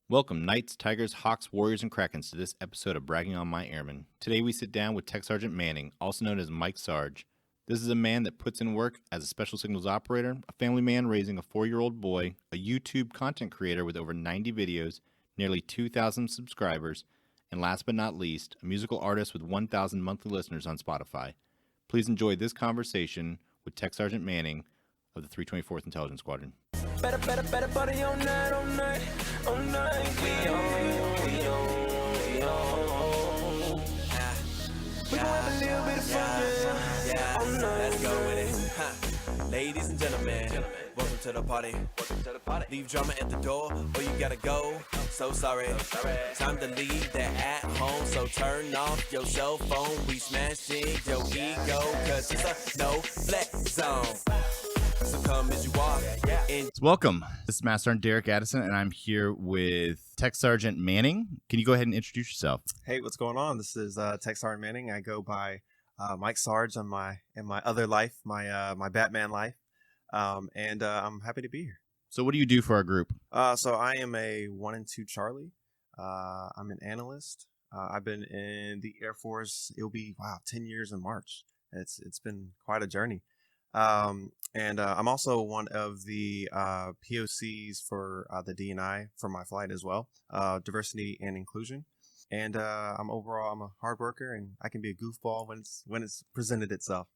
Welcome, Knights, Tigers, Hawks, Warriors, and Krakens to this episode of Bragging on My Airmen. Today we sit down with TSgt Manning, also known as Mike Sarge. This is a man that puts in work as a special signals operator, a family man raising a 4-year-old boy, a YouTube content creator with over 90 videos, nearly 2,000 subscribers, and last but not least, a musical artist with 1,000 monthly listeners on Spotify. Please enjoy this conversation with TSgt Manning of the 324th Intelligence Squadron. Better buddy all night. We gon' have a little bit of fun, yeah. All night. Let's go with it. Ladies and gentlemen, welcome to the party. Leave drama at the door, or you gotta go. So sorry. Time to leave that at home. So turn off your cell phone. We smashing your ego, cause it's a no flex zone. So come as you are. Welcome. This is Master Sergeant Derek Addison, and I'm here with TSgt Manning. Can you go ahead and introduce yourself? Hey, what's going on? This is TSgt Manning. I go by Mike Sarge in my other life, my Batman life, and I'm happy to be here. So what do you do for our group? So I am a 1 and 2 Charlie. I'm an analyst. I've been in the Air Force. It'll be 10 years in March. It's been quite a journey. And I'm also one of the POCs for the D&I for my flight as well, diversity and inclusion. And I'm a hard worker, and I can be a goofball when it's presented itself.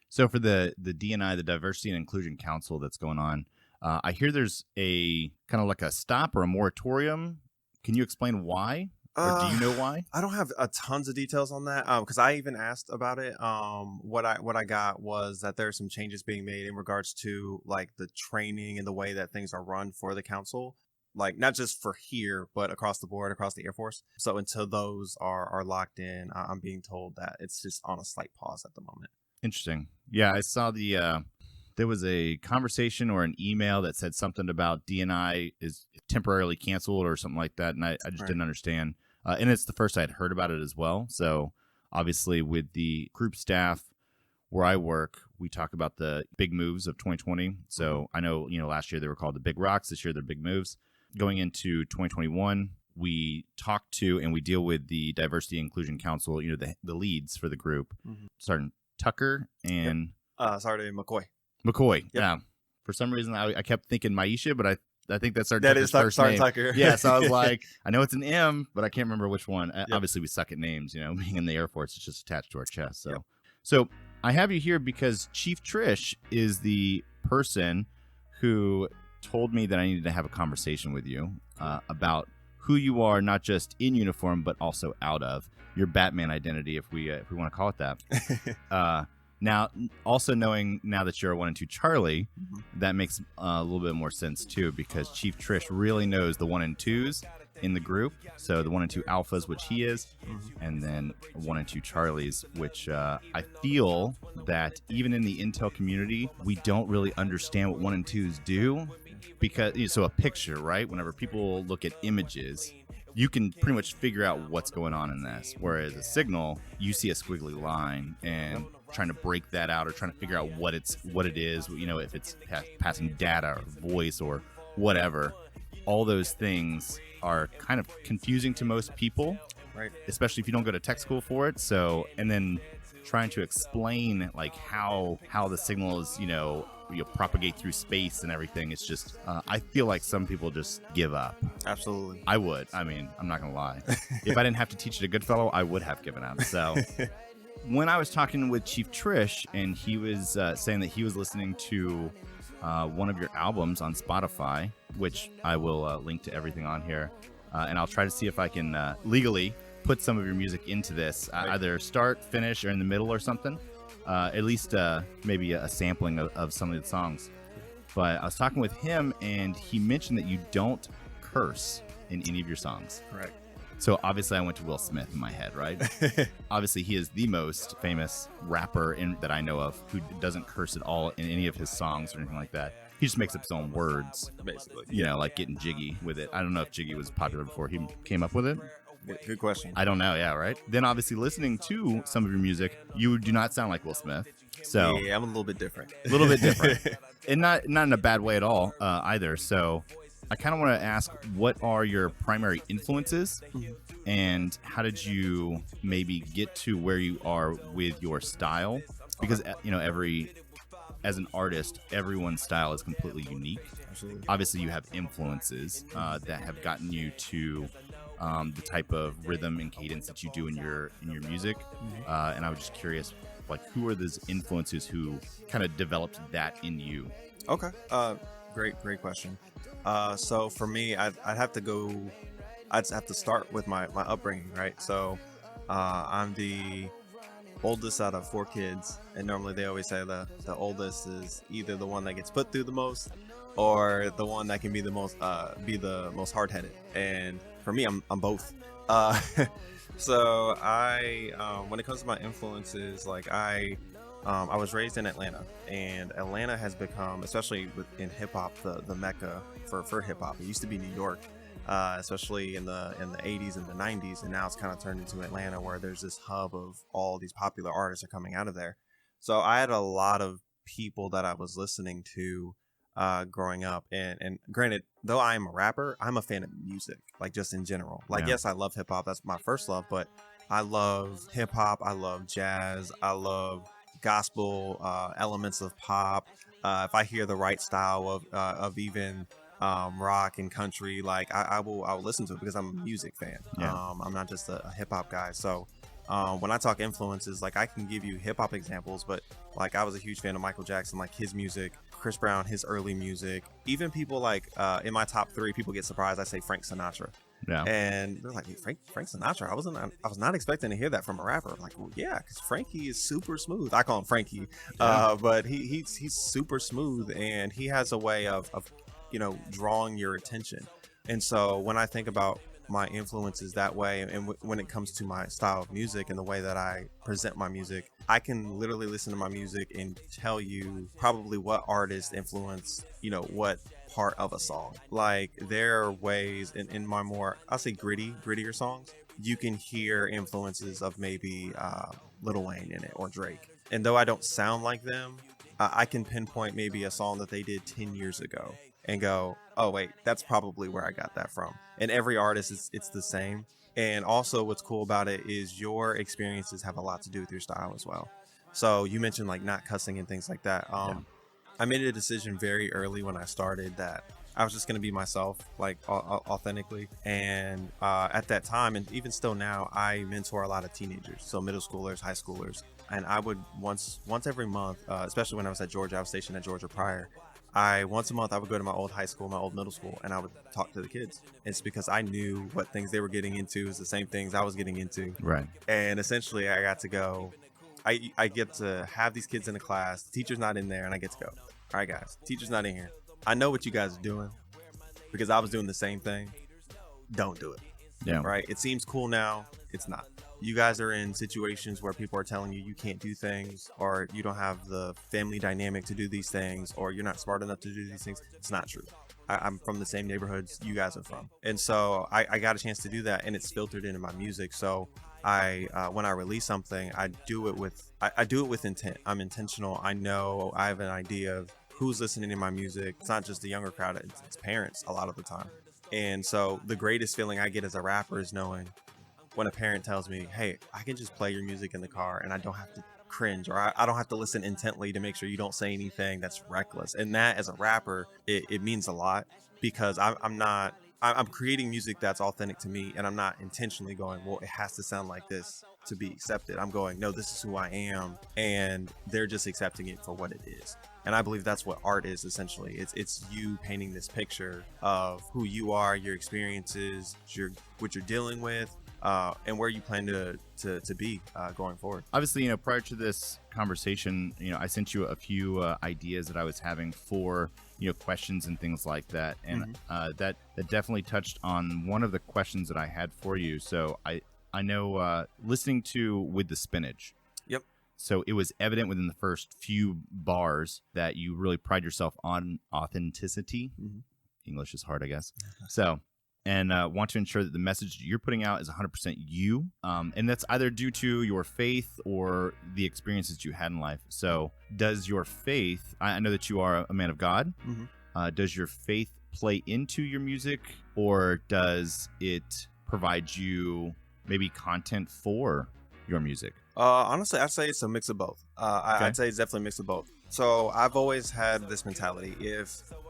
So for the D&I, the Diversity and Inclusion Council that's going on, I hear there's a kind of like a stop or a moratorium. Can you explain why? Or do you know why? I don't have tons of details on that because I even asked about it. What I got was that there are some changes being made in regards to like the training and the way that things are run for the council, like not just for here, but across the board, across the Air Force. So until those are locked in, I'm being told that it's just on a slight pause at the moment. Interesting. Yeah, I saw there was a conversation or an email that said something about D&I is temporarily canceled or something like that, and I just didn't understand. And it's the first I'd heard about it as well. So obviously with the group staff where I work, we talk about the big moves of 2020. So I know, last year they were called the big rocks. This year they're big moves. Going into 2021, we talk to and we deal with the Diversity and Inclusion Council, the leads for the group, starting Tucker and... McCoy. McCoy, Yep. Yeah. For some reason, I kept thinking Maisha, but I think that's That is first name. Tucker. Yeah, so I was like, I know it's an M, but I can't remember which one. Yep. Obviously, we suck at names. Being in the Air Force, it's just attached to our chest. So I have you here because Chief Trish is the person who told me that I needed to have a conversation with you about who you are, not just in uniform, but also out of your Batman identity, if we want to call it that. Now, also knowing now that you're a 1 and 2 Charlie, that makes a little bit more sense too, because Chief Trish really knows the 1 and 2s in the group. So the 1 and 2 Alphas, which he is, and then 1 and 2 Charlies, which I feel that even in the Intel community, we don't really understand what 1 and 2s do, because so a picture, right? Whenever people look at images, you can pretty much figure out what's going on in this. Whereas a signal, you see a squiggly line and trying to break that out or trying to figure out what it is, if it's passing data or voice or whatever. All those things are kind of confusing to most people, right? Especially if you don't go to tech school for it. So, and then trying to explain like how the signals, you propagate through space and everything. It's just, I feel like some people just give up. Absolutely. I would. I mean, I'm not going to lie. If I didn't have to teach it a good fellow, I would have given up. So when I was talking with Chief Trish and he was saying that he was listening to one of your albums on Spotify, which I will link to everything on here. And I'll try to see if I can legally put some of your music into this, either start, finish, or in the middle or something. At least maybe a sampling of some of the songs. But I was talking with him, and he mentioned that you don't curse in any of your songs. Correct. So obviously I went to Will Smith in my head, right? Obviously he is the most famous rapper that I know of who doesn't curse at all in any of his songs or anything like that. He just makes up his own words, basically. Like getting jiggy with it. I don't know if jiggy was popular before he came up with it. Good question. I don't know. Yeah, right. Then obviously listening to some of your music, you do not sound like Will Smith. So yeah, I'm a little bit different. A little bit different, and not in a bad way at all either. So I kind of want to ask, what are your primary influences, and how did you maybe get to where you are with your style? Because as an artist, everyone's style is completely unique. Absolutely. Obviously, you have influences that have gotten you to the type of rhythm and cadence that you do in your music. And I was just curious, like, who are those influences who kind of developed that in you? Okay. Great question. So for me, I'd have to start with my upbringing, right? So I'm the oldest out of 4 kids, and normally they always say the oldest is either the one that gets put through the most or the one that can be the most hard-headed. And for me, I'm both. So when it comes to my influences, like I was raised in Atlanta, and Atlanta has become, especially in hip hop, the mecca for hip hop. It used to be New York, especially in the 80s and the 90s, and now it's kind of turned into Atlanta, where there's this hub of all these popular artists are coming out of there. So I had a lot of people that I was listening to growing up, and granted, though I am a rapper, I'm a fan of music, like just in general. Like, yes, I love hip hop, that's my first love, but I love hip hop, I love jazz, I love gospel, elements of pop. If I hear the right style of even rock and country, like I'll listen to it because I'm a music fan. I'm not just a hip hop guy. So when I talk influences, like I can give you hip hop examples, but like I was a huge fan of Michael Jackson, like his music, Chris Brown, his early music, even people like in my top 3, people get surprised I say Frank Sinatra. Yeah. And they're like, hey, Frank Sinatra. I was not expecting to hear that from a rapper. I'm like, well, yeah, because Frankie is super smooth. I call him Frankie, but he's super smooth, and he has a way of drawing your attention. And so when I think about my influences that way, and when it comes to my style of music and the way that I present my music, I can literally listen to my music and tell you probably what artist influenced what part of a song. Like, there are ways in my more, I'll say grittier songs, you can hear influences of maybe Lil Wayne in it, or Drake. And though I don't sound like them, I can pinpoint maybe a song that they did 10 years ago and go, oh wait, that's probably where I got that from. And every artist, it's the same. And also what's cool about it is your experiences have a lot to do with your style as well. So you mentioned like not cussing and things like that. I made a decision very early when I started that I was just going to be myself, like authentically. And at that time, and even still now, I mentor a lot of teenagers, so middle schoolers, high schoolers. And I would once every month, especially when I was at Georgia, I was stationed at Georgia prior. Once a month I would go to my old high school, my old middle school, and I would talk to the kids. It's because I knew what things they were getting into is the same things I was getting into. Right. And essentially I got to go, I get to have these kids in the class, the teacher's not in there, and I get to go, all right guys, teacher's not in here. I know what you guys are doing because I was doing the same thing. Don't do it. Yeah. Right. It seems cool now. It's not. You guys are in situations where people are telling you can't do things, or you don't have the family dynamic to do these things, or you're not smart enough to do these things. It's not true. I'm from the same neighborhoods you guys are from. And so I got a chance to do that, and it's filtered into my music. So when I release something, I do it with intent. I'm intentional. I know I have an idea of who's listening to my music. It's not just the younger crowd, it's parents a lot of the time. And so the greatest feeling I get as a rapper is knowing when a parent tells me, hey, I can just play your music in the car and I don't have to cringe, or I don't have to listen intently to make sure you don't say anything that's reckless. And that, as a rapper, it means a lot, because I'm creating music that's authentic to me, and I'm not intentionally going, well, it has to sound like this to be accepted. I'm going, no, this is who I am, and they're just accepting it for what it is. And I believe that's what art is, essentially. It's you painting this picture of who you are, your experiences, what you're dealing with, and where you plan to be going forward. Obviously, prior to this conversation, I sent you a few ideas that I was having for, questions and things like that. And that definitely touched on one of the questions that I had for you. So I know listening to With the Spinach. Yep. So it was evident within the first few bars that you really pride yourself on authenticity. Mm-hmm. English is hard, I guess. So, and want to ensure that the message you're putting out is 100% you. And that's either due to your faith or the experiences you had in life. So does your faith, I know that you are a man of God. Mm-hmm. does your faith play into your music, or does it provide you maybe content for your music? Honestly, I'd say it's a mix of both. Okay. I'd say it's definitely a mix of both. So I've always had this mentality,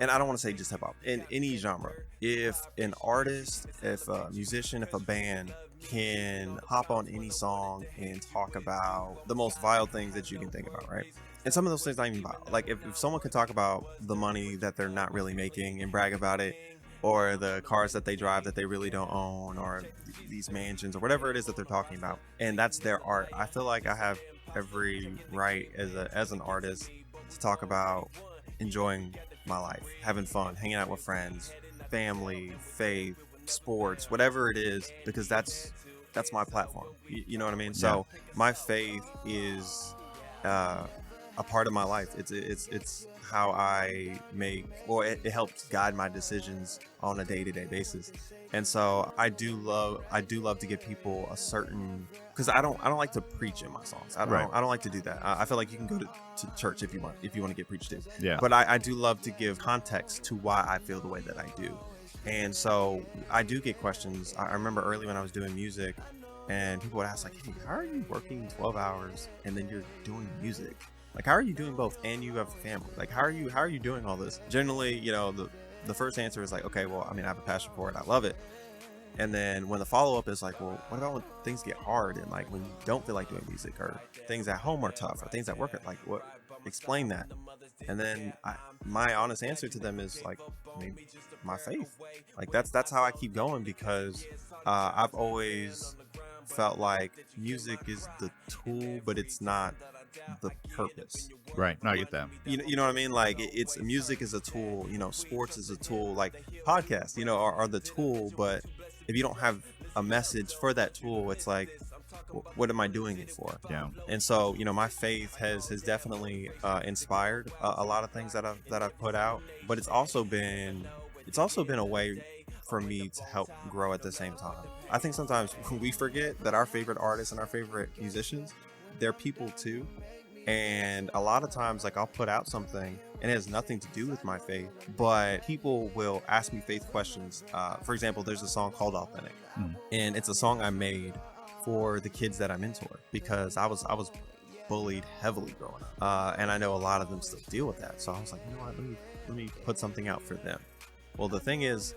and I don't want to say just hip hop, in any genre, if an artist, if a musician, if a band can hop on any song and talk about the most vile things that you can think about, right? And some of those things not even vile. Like if someone could talk about the money that they're not really making and brag about it, or the cars that they drive that they really don't own, or these mansions, or whatever it is that they're talking about, and that's their art, I feel like I have every right as an artist to talk about enjoying my life, having fun, hanging out with friends, family, faith, sports, whatever it is, because that's my platform. You know what I mean? So my faith is a part of my life. It's how I make, or it helps guide my decisions on a day-to-day basis. And so I do love to give people a certain, because I don't like to preach in my songs. I don't like to do that. I feel like you can go to church if you want to get preached to. Yeah. But I do love to give context to why I feel the way that I do. And so I do get questions. I remember early when I was doing music, and people would ask like, hey, how are you working 12 hours and then you're doing music? Like, how are you doing both and you have a family? Like, how are you doing all this? Generally, the first answer is like, okay, well, I mean, I have a passion for it. I love it. And then when the follow-up is like, well, what about when things get hard and like when you don't feel like doing music, or things at home are tough, or things at work are like, what? Explain that. And then my honest answer to them is like, I mean, my faith. Like that's how I keep going, because I've always felt like music is the tool, but it's not the purpose. Right. No, I get that. You know what I mean? Like it's music is a tool, sports is a tool, like podcasts, are the tool, but if you don't have a message for that tool, it's like, what am I doing it for? Yeah. And so, my faith has definitely inspired a lot of things that I've put out, but it's also been a way for me to help grow at the same time. I think sometimes we forget that our favorite artists and our favorite musicians, they're people too. And a lot of times, like, I'll put out something and it has nothing to do with my faith, but people will ask me faith questions. For example, there's a song called Authentic, and it's a song I made for the kids that I mentor, because I was bullied heavily growing up, and I know a lot of them still deal with that. So I was like, you know what, let me put something out for them. Well, the thing is,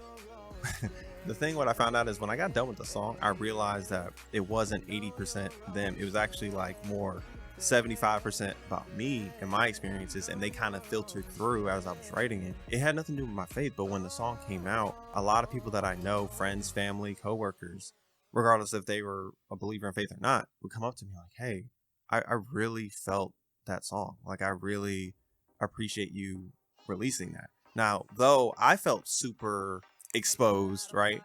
what I found out is when I got done with the song, I realized that it wasn't 80% them. It was actually like more 75% about me and my experiences, and they kind of filtered through as I was writing it. It had nothing to do with my faith, but when the song came out, a lot of people that I know, friends, family, coworkers, regardless if they were a believer in faith or not, would come up to me like, hey, I really felt that song. Like, I really appreciate you releasing that. Now, though I felt super exposed, right?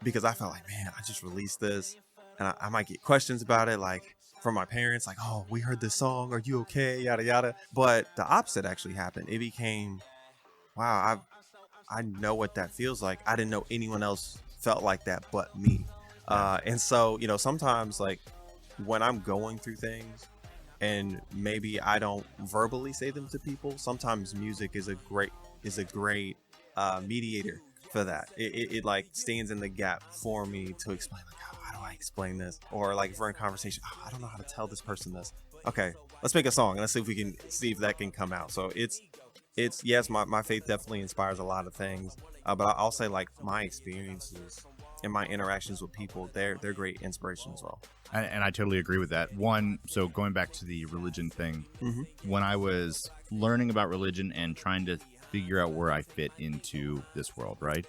Because I felt like, man, I just released this and I might get questions about it, like from my parents, like, oh, we heard this song, are you okay, yada yada. But the opposite actually happened. It became, wow, I know what that feels like. I didn't know anyone else felt like that but me. And so, sometimes, like, when I'm going through things and maybe I don't verbally say them to people, sometimes music is a great mediator for that. It like stands in the gap for me to explain, like, how do I explain this? Or like if we're in conversation, I don't know how to tell this person this. Okay, let's make a song and let's see if that can come out. So it's yes, my faith definitely inspires a lot of things, but I'll say, like, my experiences and my interactions with people, they're great inspiration as well. And I totally agree with that. So going back to the religion thing, when I was learning about religion and trying to figure out where I fit into this world, right?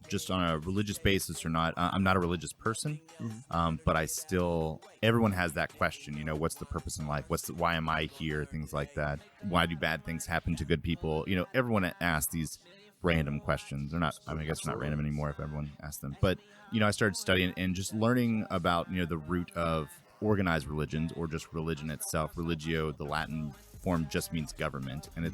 Just on a religious basis or not, I'm not a religious person, but everyone has that question, what's the purpose in life? Why am I here? Things like that. Why do bad things happen to good people? Everyone asks these random questions. They're not, I guess they're not random anymore if everyone asks them. But, I started studying and just learning about, the root of organized religions, or just religion itself. Religio, the Latin form, just means government. And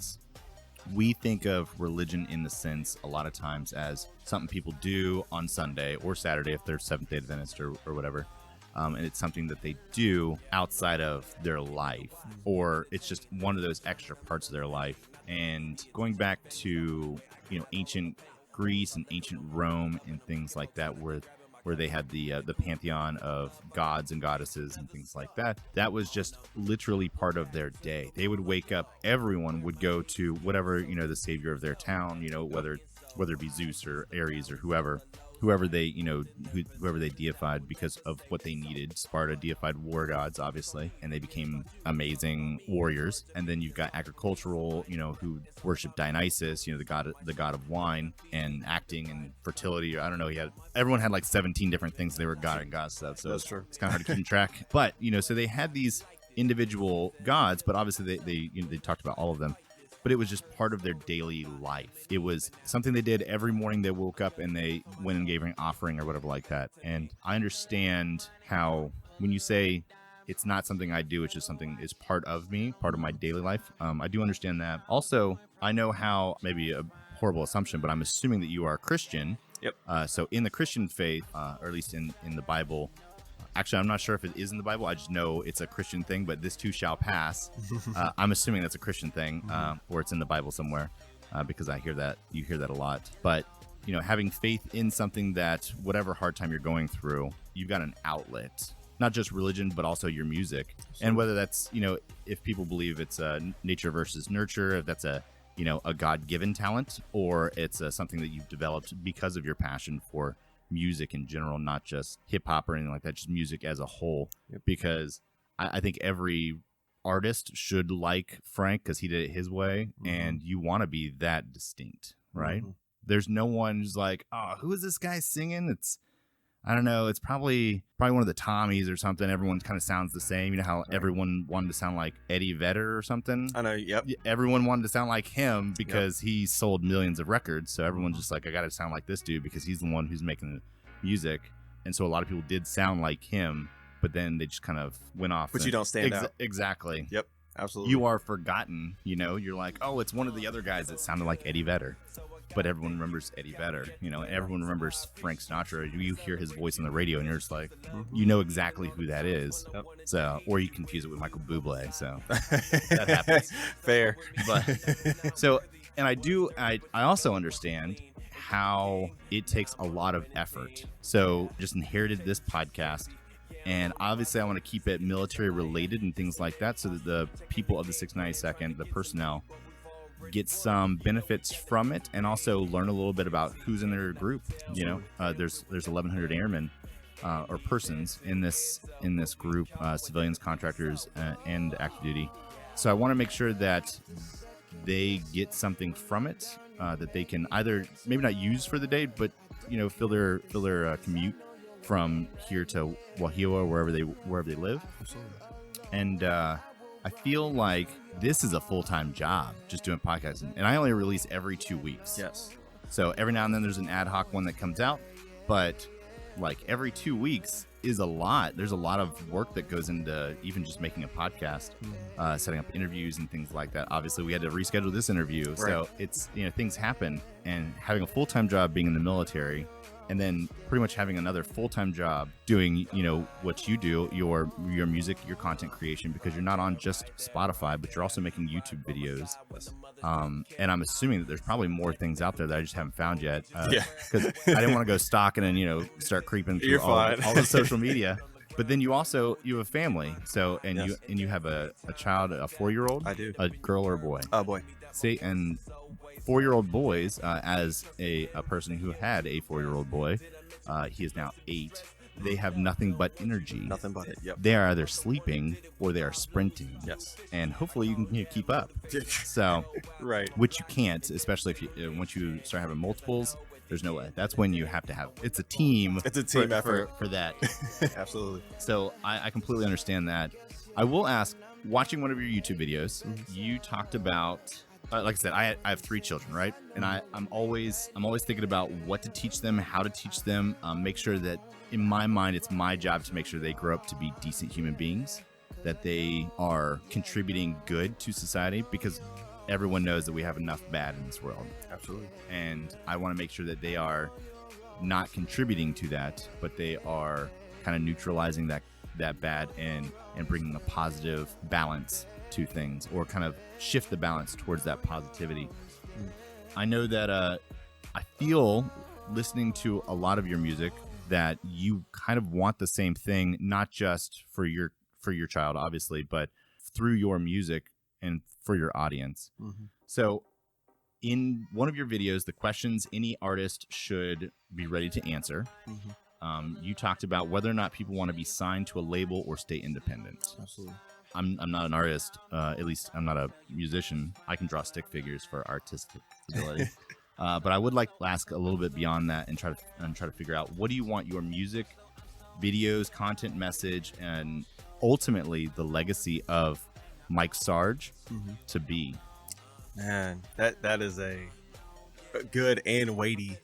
we think of religion in the sense a lot of times as something people do on Sunday or Saturday if they're Seventh-day Adventist or whatever. and it's something that they do outside of their life, or it's just one of those extra parts of their life. And going back to, ancient Greece and ancient Rome and things like that, where they had the pantheon of gods and goddesses and things like that, that was just literally part of their day. They would wake up, everyone would go to whatever, the savior of their town, whether it be Zeus or Ares or whoever they, whoever they deified because of what they needed. Sparta deified war gods, obviously, and they became amazing warriors. And then you've got agricultural, who worship Dionysus, the god of wine and acting and fertility. I don't know. Everyone had like 17 different things they were god and goddess of. So that's true. It's kind of hard to keep track. But so they had these individual gods, but obviously they talked about all of them. But it was just part of their daily life. It was something they did every morning. They woke up and they went and gave an offering or whatever like that. And I understand how when you say it's not something I do, it's just something is part of me, part of my daily life. I do understand that. Also, I know how, maybe a horrible assumption, but I'm assuming that you are a Christian. Yep. So in the Christian faith, or at least in the Bible, actually, I'm not sure if it is in the Bible. I just know it's a Christian thing, but this too shall pass. I'm assuming that's a Christian thing, or it's in the Bible somewhere, because you hear that a lot. But, having faith in something that whatever hard time you're going through, you've got an outlet, not just religion, but also your music. Sure. And whether that's, if people believe it's nature versus nurture, if that's a God-given talent, or it's something that you've developed because of your passion for music in general, not just hip-hop or anything like that, just music as a whole. Yep. Because I think every artist should like Frank because he did it his way, and you want to be that distinct, right? There's no one who's like, oh, who is this guy singing? I don't know, it's probably one of the Tommies or something. Everyone kind of sounds the same. You know how everyone wanted to sound like Eddie Vedder or something? I know, yep. Everyone wanted to sound like him because he sold millions of records. So everyone's just like, I got to sound like this dude because he's the one who's making the music. And so a lot of people did sound like him, but then they just kind of went off. But you don't stand out. Exactly. Yep, absolutely. You are forgotten, you're like, oh, it's one of the other guys that sounded like Eddie Vedder. But everyone remembers Eddie Vedder, everyone remembers Frank Sinatra. You hear his voice on the radio and you're just like, you know exactly who that is. Yep. So, or you confuse it with Michael Bublé. So that happens. Fair. But so, and I also understand how it takes a lot of effort. So just inherited this podcast, and obviously I want to keep it military related and things like that, so that the people of the 692nd, the personnel, get some benefits from it, and also learn a little bit about who's in their group. There's 1,100 airmen or persons in this group, civilians, contractors, and active duty. So I want to make sure that they get something from it that they can either maybe not use for the day, but fill their commute from here to Wahio, wherever they live. Absolutely. And I feel like this is a full-time job, just doing podcasting. And I only release every 2 weeks. Yes. So every now and then there's an ad hoc one that comes out. But like every 2 weeks is a lot. There's a lot of work that goes into even just making a podcast, setting up interviews and things like that. Obviously, we had to reschedule this interview. Right. So it's, things happen. And having a full-time job being in the military, and then pretty much having another full-time job doing, what you do, your music, your content creation, because you're not on just Spotify, but you're also making YouTube videos. And I'm assuming that there's probably more things out there that I just haven't found yet. Because I didn't want to go stalking and, start creeping through all the social media. But then you have a family. So, and yes. you have a child, a 4-year-old? I do. A girl or a boy? A boy. See, and 4-year-old boys, as a person who had a 4-year-old boy, he is now 8. They have nothing but energy. Nothing but it. Yep. They are either sleeping or they are sprinting. Yes. And hopefully you can keep up. So, right. Which you can't, especially if once you start having multiples. There's no way. That's when you have to have. It's a team. It's a team effort for that. Absolutely. So I completely understand that. I will ask. Watching one of your YouTube videos, you talked about. Like I said, I have 3 children, right? And I'm always thinking about what to teach them, how to teach them. Make sure that in my mind, it's my job to make sure they grow up to be decent human beings, that they are contributing good to society, because everyone knows that we have enough bad in this world. Absolutely. And I want to make sure that they are not contributing to that, but they are kind of neutralizing that bad and bringing a positive balance to things, or kind of shift the balance towards that positivity. I know that I feel, listening to a lot of your music, that you kind of want the same thing, not just for your child, obviously, but through your music and for your audience. So in one of your videos, the questions any artist should be ready to answer, you talked about whether or not people want to be signed to a label or stay independent. Absolutely. I'm not an artist, at least I'm not a musician. I can draw stick figures for artistic ability. But I would like to ask a little bit beyond that and try to figure out, what do you want your music, videos, content, message, and ultimately the legacy of Mike Sarge to be? Man, that is a good and weighty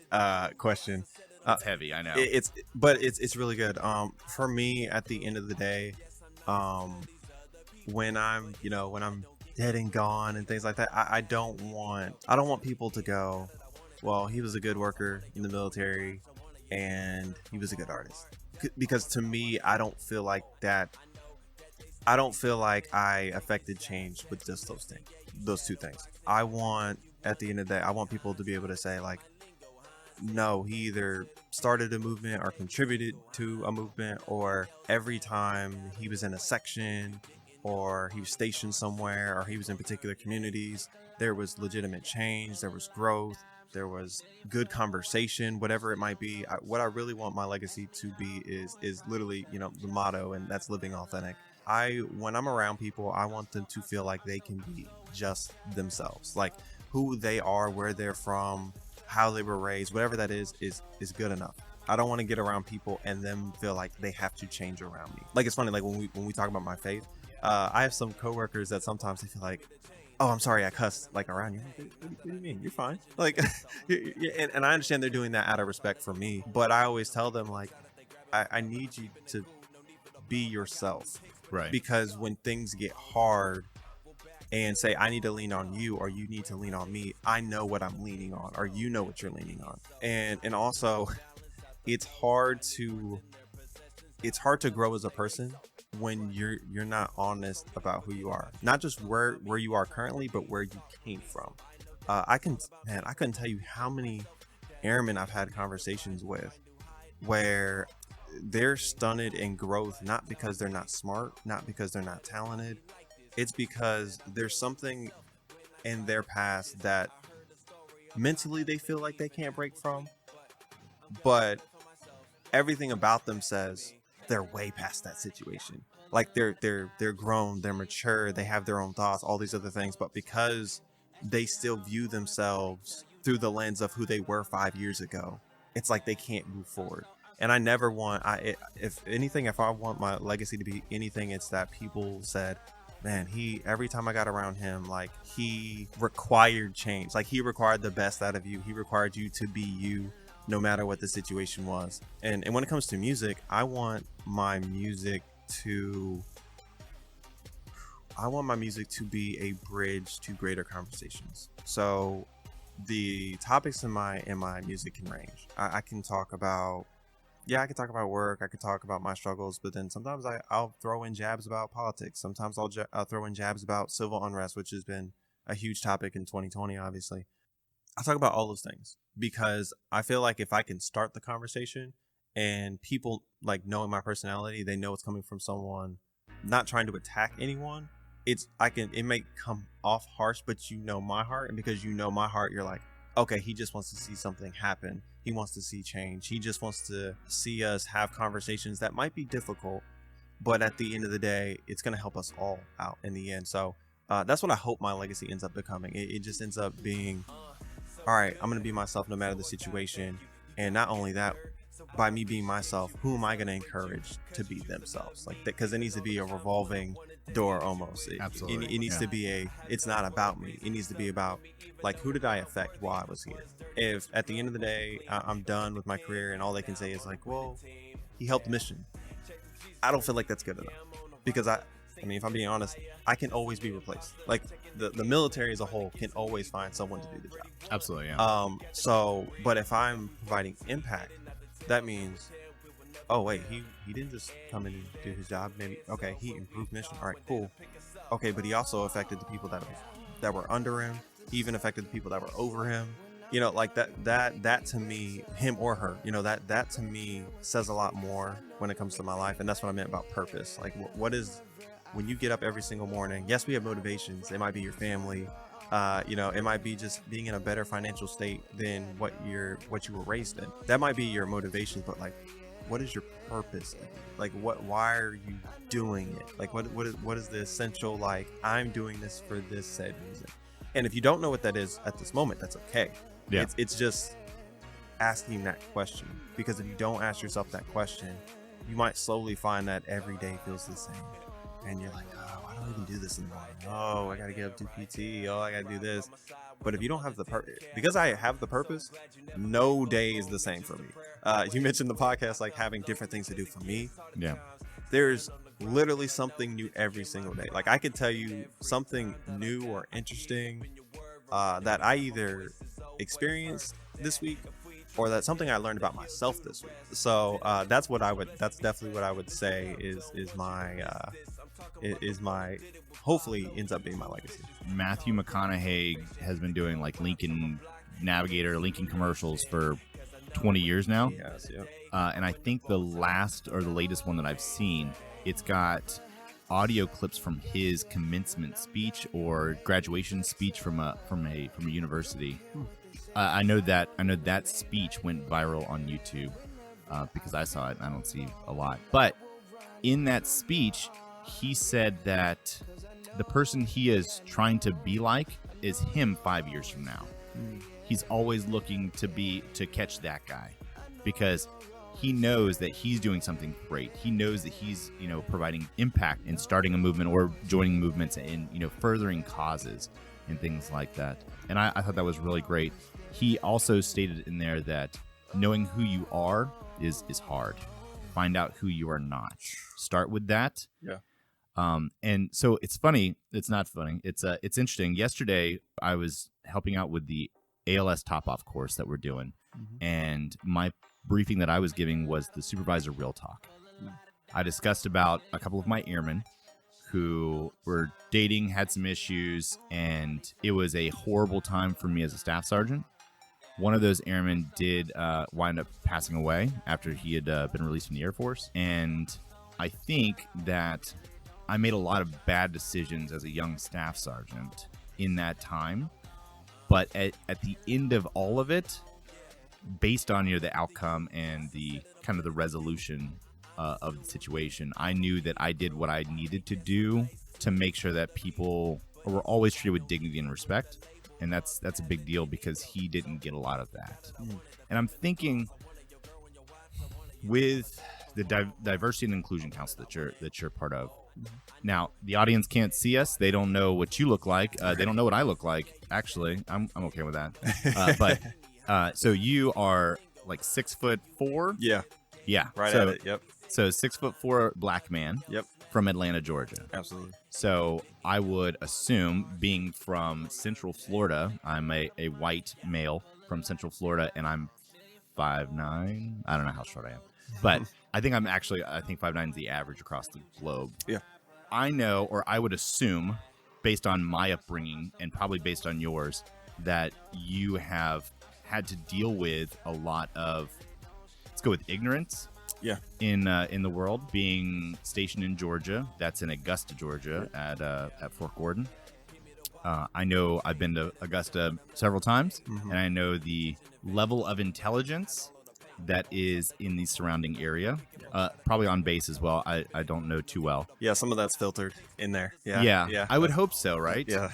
question. It's heavy, I know. It's really good. For me, at the end of the day, when I'm dead and gone and things like that, I don't want people to go, well, he was a good worker in the military and he was a good artist. Because to me, I don't feel like I affected change with just those two things. At the end of the day, I want people to be able to say, like, no, he either started a movement or contributed to a movement, or every time he was in a section or he was stationed somewhere or he was in particular communities, there was legitimate change, there was growth, there was good conversation, whatever it might be. What I really want my legacy to be is literally, the motto, and that's living authentic. When I'm around people, I want them to feel like they can be just themselves, like who they are, where they're from, how they were raised, whatever that is good enough. I don't want to get around people and them feel like they have to change around me. Like, it's funny, like when we talk about my faith, I have some coworkers that sometimes they feel like, oh, I'm sorry, I cussed like around you. What do you mean? You're fine. Like, and I understand they're doing that out of respect for me, but I always tell them, like, I need you to be yourself. Right. Because when things get hard and say, I need to lean on you or you need to lean on me, I know what I'm leaning on, or you know what you're leaning on. And also, it's hard to grow as a person when you're not honest about who you are, not just where you are currently, but where you came from. I couldn't tell you how many airmen I've had conversations with where they're stunted in growth, not because they're not smart, not because they're not talented. It's because there's something in their past that mentally they feel like they can't break from, but everything about them says they're way past that situation. Like they're grown, they're mature, they have their own thoughts, all these other things, but because they still view themselves through the lens of who they were 5 years ago, it's like they can't move forward. And I never want, if I want my legacy to be anything, it's that people said, man, every time I got around him, like, he required change. Like, he required the best out of you. He required you to be you, no matter what the situation was. And when it comes to music, I want my music to be a bridge to greater conversations. So the topics in my music can range. I can talk about work, I could talk about my struggles, but then sometimes I'll throw in jabs about politics. Sometimes I'll throw in jabs about civil unrest, which has been a huge topic in 2020, obviously. I'll talk about all those things because I feel like if I can start the conversation and people, like, knowing my personality, they know it's coming from someone not trying to attack anyone. It may come off harsh, but you know my heart, and because you know my heart, you're like, okay, he just wants to see something happen. He wants to see change. He just wants to see us have conversations that might be difficult, but at the end of the day, it's going to help us all out in the end. So that's what I hope my legacy ends up becoming. It just ends up being, all right, I'm going to be myself no matter the situation. And not only that, by me being myself, who am I going to encourage to be themselves? Like, because it needs to be a revolving door almost. Absolutely. It needs to be it's not about me. It needs to be about, like, who did I affect while I was here? If at the end of the day, I'm done with my career and all they can say is like, well, he helped the mission, I don't feel like that's good enough. Because I mean, if I'm being honest, I can always be replaced. Like, the military as a whole can always find someone to do the job. Absolutely, yeah. But if I'm providing impact, that means, oh wait, he didn't just come in and do his job. Maybe okay, he improved mission. All right, cool. Okay, but he also affected the people that were under him. He even affected the people that were over him. You know, like that to me, him or her, you know, that to me says a lot more when it comes to my life. And that's what I meant about purpose. Like what is, when you get up every single morning, yes, we have motivations. It might be your family. You know, it might be just being in a better financial state than what you were raised in. That might be your motivation, but like, what is your purpose? Like why are you doing it? Like what is the essential, like, I'm doing this for this said reason. And if you don't know what that is at this moment, that's okay. Yeah. It's just asking that question, because if you don't ask yourself that question, you might slowly find that every day feels the same. And you're like, oh, why don't I even do this in the morning? Oh, I got to get up, do PT. Oh, I got to do this. But if you don't have the purpose, because I have the purpose, no day is the same for me. You mentioned the podcast, like having different things to do for me. Yeah. There's literally something new every single day. Like I could tell you something new or interesting that I either experienced this week or that's something I learned about myself this week. So that's definitely what I would say is my hopefully ends up being my legacy. Matthew McConaughey has been doing like Lincoln Navigator, Lincoln commercials for 20 years now. Yes, yeah. And I think the latest one that I've seen, it's got audio clips from his commencement speech or graduation speech from a university. I know that speech went viral on YouTube because I saw it. I don't see a lot, but in that speech, he said that the person he is trying to be like is him 5 years from now. He's always looking to catch that guy because he knows that he's doing something great. He knows that he's, providing impact in starting a movement or joining movements and, furthering causes and things like that. And I thought that was really great. He also stated in there that knowing who you are is hard. Find out who you are not. Start with that. Yeah. And so it's funny. It's not funny. It's interesting. Yesterday, I was helping out with the ALS top-off course that we're doing. Mm-hmm. And my briefing that I was giving was the supervisor real talk. I discussed about a couple of my airmen who were dating, had some issues, and it was a horrible time for me as a staff sergeant. One of those airmen did wind up passing away after he had been released from the Air Force. And I think that I made a lot of bad decisions as a young staff sergeant in that time. But at the end of all of it, based on the outcome and the kind of the resolution of the situation, I knew that I did what I needed to do to make sure that people were always treated with dignity and respect. And that's a big deal because he didn't get a lot of that. And I'm thinking with the Diversity and Inclusion Council that you're part of. Now, the audience can't see us. They don't know what you look like. They don't know what I look like. Actually, I'm okay with that. But so you are like 6'4". Yeah. Yeah. Right at it. Yep. So 6'4" black man. Yep. From Atlanta, Georgia. Absolutely. So I would assume, being from Central Florida, I'm a white male from Central Florida, and I'm 5'9". I don't know how short I am, but I think 5'9" is the average across the globe. Yeah. I know, or I would assume, based on my upbringing and probably based on yours, that you have had to deal with a lot of, let's go with ignorance. Yeah. In the world, being stationed in Georgia, that's in Augusta, Georgia, at Fort Gordon. I know I've been to Augusta several times, and I know the level of intelligence that is in the surrounding area. Probably on base as well. I don't know too well. Yeah, some of that's filtered in there. Yeah. I would hope so, right? Yeah.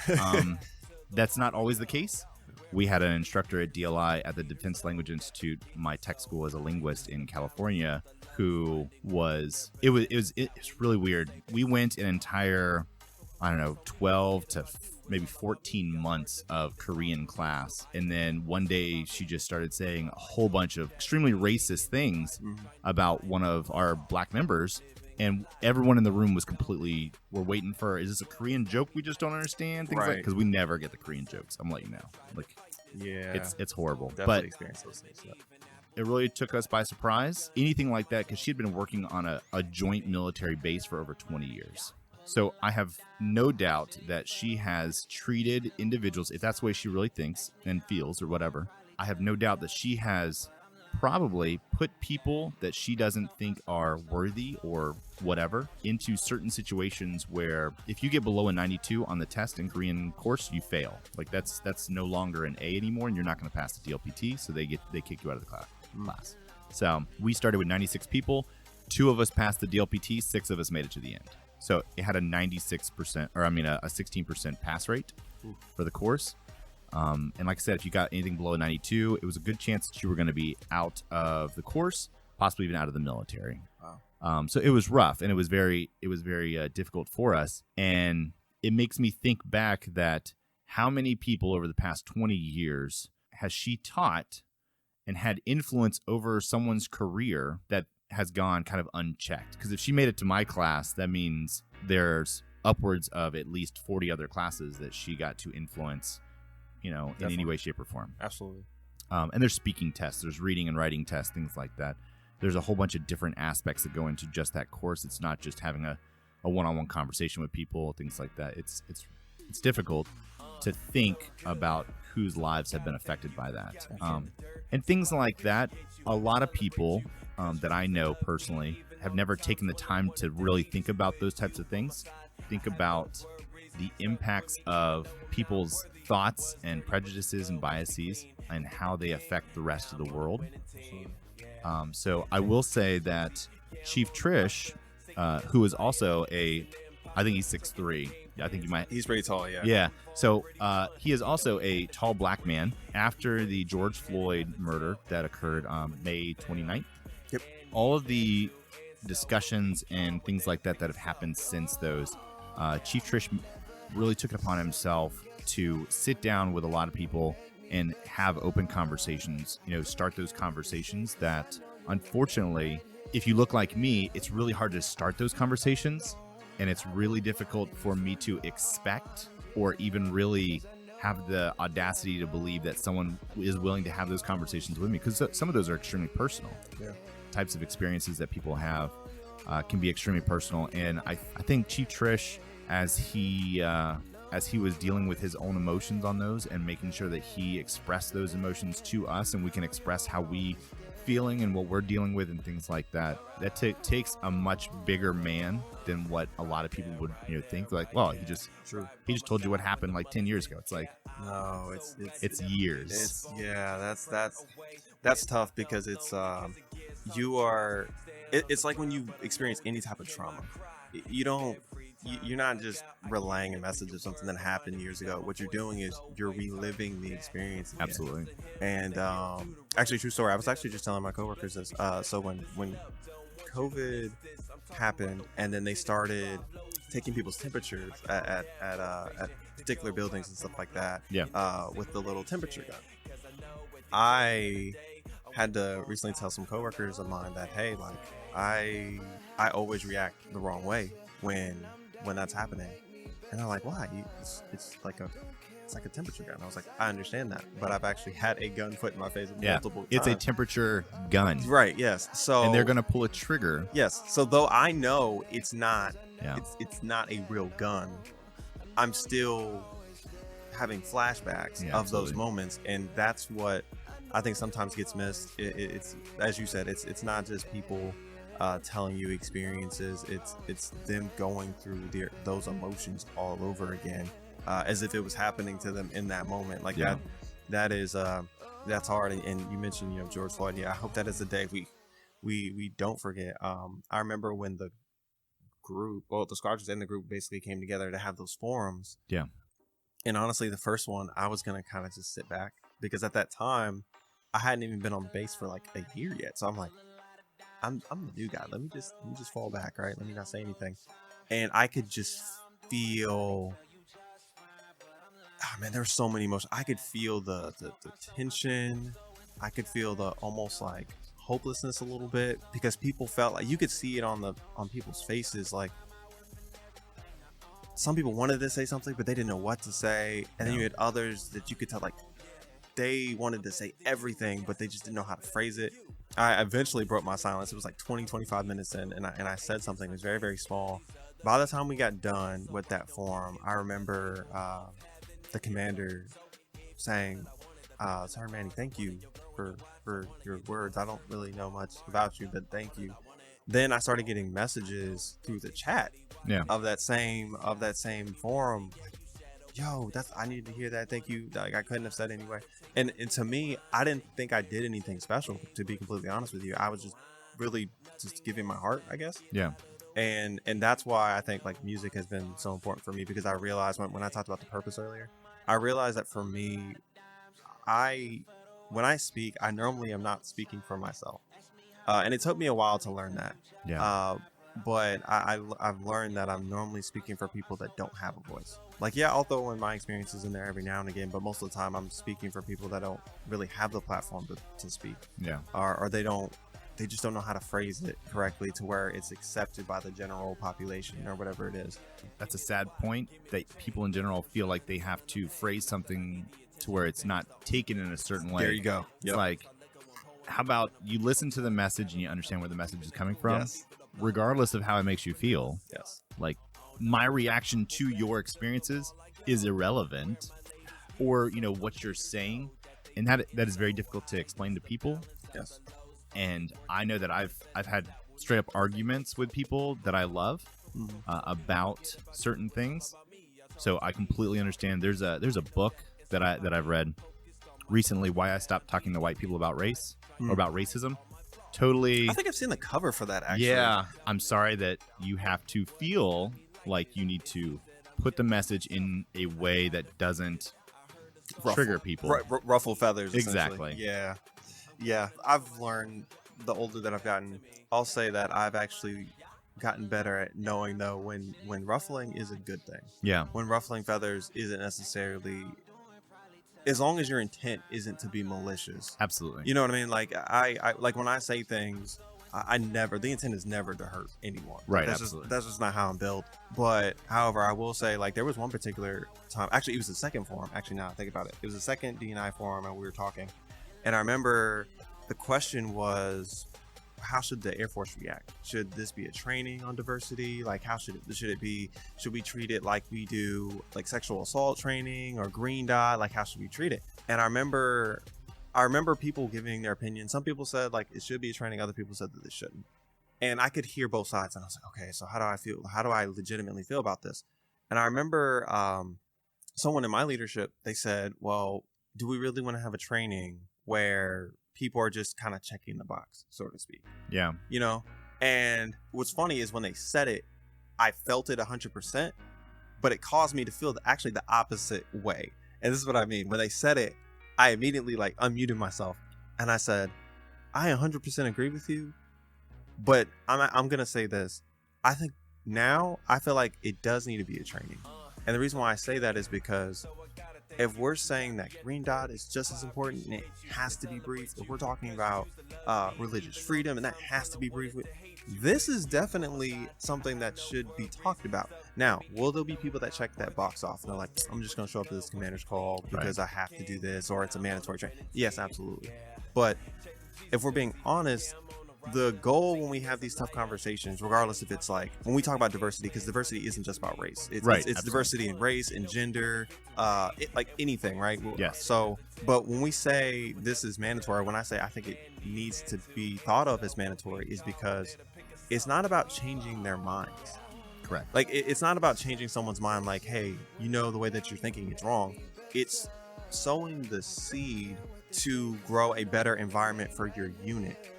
That's not always the case. We had an instructor at DLI at the Defense Language Institute, my tech school as a linguist in California, who was really weird. We went an entire, 12 to maybe 14 months of Korean class. And then one day she just started saying a whole bunch of extremely racist things about one of our black members. And everyone in the room was we're waiting for, is this a Korean joke we just don't understand? Things because we never get the Korean jokes. I'm letting you know. Like, yeah, it's horrible. Definitely but experience those things. Yeah. It really took us by surprise. Anything like that, because she had been working on a joint military base for over 20 years. So I have no doubt that she has treated individuals, if that's the way she really thinks and feels or whatever, I have no doubt that she has probably put people that she doesn't think are worthy or whatever into certain situations where if you get below a 92 on the test in Korean course, you fail. Like that's no longer an A anymore, and you're not going to pass the DLPT, so they kick you out of the class. So we started with 96 people. 2 of us passed the DLPT, 6 of us made it to the end. So it had a 96%, or I mean a 16% pass rate for the course. And like I said, if you got anything below a 92, it was a good chance that you were going to be out of the course, possibly even out of the military. Wow. So it was rough, and it was very difficult for us. And it makes me think back that how many people over the past 20 years has she taught and had influence over someone's career that has gone kind of unchecked? Because if she made it to my class, that means there's upwards of at least 40 other classes that she got to influence, you know, in any way, shape, or form. Absolutely. And there's speaking tests, there's reading and writing tests, things like that. There's a whole bunch of different aspects that go into just that course. It's not just having a one-on-one conversation with people, things like that. It's difficult to think about whose lives have been affected by that. And things like that, a lot of people that I know personally have never taken the time to really think about those types of things. Think about the impacts of people's thoughts and prejudices and biases and how they affect the rest of the world. So I will say that Chief Trish, who is also I think he's 6'3". I think He's pretty tall, yeah. Yeah. So he is also a tall black man. After the George Floyd murder that occurred May 29th. Yep. All of the discussions and things like that have happened since those, Chief Trish really took it upon himself to sit down with a lot of people and have open conversations, you know, start those conversations that, unfortunately, if you look like me, it's really hard to start those conversations, and it's really difficult for me to expect or even really have the audacity to believe that someone is willing to have those conversations with me, because some of those are extremely personal. Yeah. Types of experiences that people have can be extremely personal, and I think Chief Trish, as he was dealing with his own emotions on those and making sure that he expressed those emotions to us, and we can express how we feeling and what we're dealing with and things like that, that takes a much bigger man than what a lot of people would, you know, think. Like, well, he just told you what happened like 10 years ago. It's like, no, it's years. That's tough, because it's it's like when you experience any type of trauma, you're not just relaying a message of something that happened years ago. What you're doing is you're reliving the experience again. Absolutely. And actually, true story, I was actually just telling my coworkers this. So when COVID happened, and then they started taking people's temperatures at particular buildings and stuff like that, with the little temperature gun, I had to recently tell some coworkers of mine that, hey, like I always react the wrong way when that's happening. And they're like, why? It's like a temperature gun. I was like, I understand that, but I've actually had a gun put in my face multiple times. It's a temperature gun. Right, yes. So, and they're going to pull a trigger. Yes. So though I know it's not it's not a real gun, I'm still having flashbacks of those moments, and that's what I think sometimes gets missed. It's, as you said, it's not just people telling you experiences, it's them going through those emotions all over again, as if it was happening to them in that moment. Like that is that's hard. And you mentioned, you know, George Floyd. Yeah, I hope that is the day we don't forget. I remember when the squadrons and the group basically came together to have those forums. Yeah. And honestly, the first one, I was gonna kind of just sit back, because at that time I hadn't even been on base for like a year yet. So I'm like, I'm the new guy. Let me just fall back, right? Let me not say anything. And I could just feel, oh man, there were so many emotions. I could feel the tension. I could feel the almost like hopelessness a little bit, because people felt like, you could see it on people's faces. Like, some people wanted to say something, but they didn't know what to say. And then you had others that you could tell, like, they wanted to say everything, but they just didn't know how to phrase it. I eventually broke my silence. It was like 25 minutes in, and I said something that was very, very small. By the time we got done with that forum, I remember the commander saying, Sergeant Manning, thank you for your words. I don't really know much about you, but thank you. Then I started getting messages through the chat of that same forum. Yo, I needed to hear that. Thank you. Like, I couldn't have said anyway. And to me, I didn't think I did anything special, to be completely honest with you. I was just really just giving my heart, I guess. Yeah. And that's why I think like music has been so important for me, because I realized when I talked about the purpose earlier, I realized that for me, when I speak, I normally am not speaking for myself. And it took me a while to learn that. Yeah. But I've learned that I'm normally speaking for people that don't have a voice. Like, yeah, I'll throw in my experiences in there every now and again, but most of the time I'm speaking for people that don't really have the platform to speak. Yeah. Or they just don't know how to phrase it correctly to where it's accepted by the general population or whatever it is. That's a sad point, that people in general feel like they have to phrase something to where it's not taken in a certain way. There you go. It's like, how about you listen to the message and you understand where the message is coming from, regardless of how it makes you feel. Yes. Like, my reaction to your experiences is irrelevant, or what you're saying, and that is very difficult to explain to people. Yes. And I know that I've had straight up arguments with people that I love about certain things. So I completely understand. There's a book that I've read recently, Why I Stopped Talking to White People About Race or about racism. Totally. I think I've seen the cover for that, actually. Yeah. I'm sorry that you have to feel like you need to put the message in a way that doesn't trigger people. Ruffle feathers. Exactly. Yeah. Yeah. I've learned, the older that I've gotten, I'll say that I've actually gotten better at knowing, though, when ruffling is a good thing. Yeah. When ruffling feathers isn't necessarily, as long as your intent isn't to be malicious. Absolutely. You know what I mean? Like, I like when I say things, the intent is never to hurt anyone. Right. That's just not how I'm built. But however, I will say, like, there was one particular time, actually it was the second forum, actually, now I think about it. It was the second D&I forum, and we were talking, and I remember the question was, how should the Air Force react? Should this be a training on diversity? Like, how should we treat it like we do like sexual assault training or green dot? Like, how should we treat it? And I remember people giving their opinion. Some people said like it should be a training. Other people said that it shouldn't. And I could hear both sides. And I was like, okay, so how do I feel? How do I legitimately feel about this? And I remember someone in my leadership, they said, well, do we really want to have a training where people are just kind of checking the box, so to speak? Yeah. And what's funny is when they said it, I felt it 100%, but it caused me to feel actually the opposite way. And this is what I mean. When they said it, I immediately like unmuted myself and I said, I 100% agree with you, but I'm going to say this. I think now I feel like it does need to be a training. And the reason why I say that is because if we're saying that green dot is just as important and it has to be brief, if we're talking about religious freedom and that has to be brief, this is definitely something that should be talked about. Now, will there be people that check that box off and they're like, I'm just going to show up to this commander's call because I have to do this, or it's a mandatory training? Yes, absolutely. But if we're being honest, the goal when we have these tough conversations, regardless if it's like when we talk about diversity, because diversity isn't just about race, it's diversity in race and gender, like anything, right? Yes. So, but when we say this is mandatory, when I say I think it needs to be thought of as mandatory, is because it's not about changing their minds. Correct. Like it's not about changing someone's mind. Like, hey, the way that you're thinking it's wrong. It's sowing the seed to grow a better environment for your unit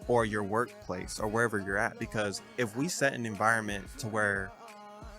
or your workplace or wherever you're at. Because if we set an environment to where